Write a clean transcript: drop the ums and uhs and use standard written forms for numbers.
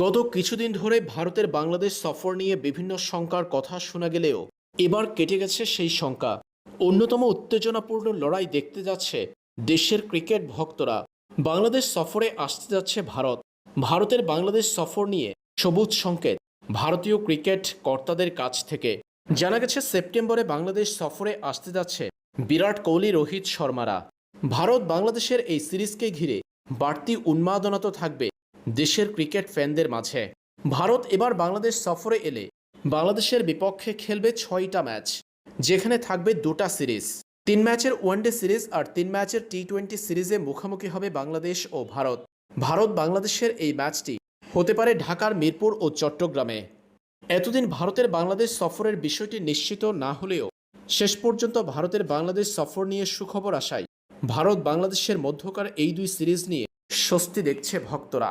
গত কিছুদিন ধরে ভারতের বাংলাদেশ সফর নিয়ে বিভিন্ন শঙ্কার কথা শোনা গেলেও এবার কেটে গেছে সেই শঙ্কা। অন্যতম উত্তেজনাপূর্ণ লড়াই দেখতে যাচ্ছে দেশের ক্রিকেট ভক্তরা। বাংলাদেশ সফরে আসতে যাচ্ছে ভারত। ভারতের বাংলাদেশ সফর নিয়ে সবুজ সংকেত ভারতীয় ক্রিকেট কর্তাদের কাছ থেকে। জানা গেছে সেপ্টেম্বরে বাংলাদেশ সফরে আসতে যাচ্ছে বিরাট কোহলি, রোহিত শর্মারা। ভারত বাংলাদেশের এই সিরিজকে ঘিরে বাড়তি উন্মাদনা তো থাকবে দেশের ক্রিকেট ফ্যানদের মাঝে। ভারত এবার বাংলাদেশ সফরে এলে বাংলাদেশের বিপক্ষে খেলবে 6টা ম্যাচ, যেখানে থাকবে 2টা সিরিজ। 3 ম্যাচের ওয়ানডে সিরিজ আর 3 ম্যাচের টি-20 সিরিজে মুখোমুখি হবে বাংলাদেশ ও ভারত। ভারত বাংলাদেশের এই ম্যাচটি হতে পারে ঢাকার মিরপুর ও চট্টগ্রামে। এতদিন ভারতের বাংলাদেশ সফরের বিষয়টি নিশ্চিত না হলেও শেষ পর্যন্ত ভারতের বাংলাদেশ সফর নিয়ে সুখবর আসায় ভারত বাংলাদেশের মধ্যকার এই 2 সিরিজ নিয়ে স্বস্তি দেখছে ভক্তরা।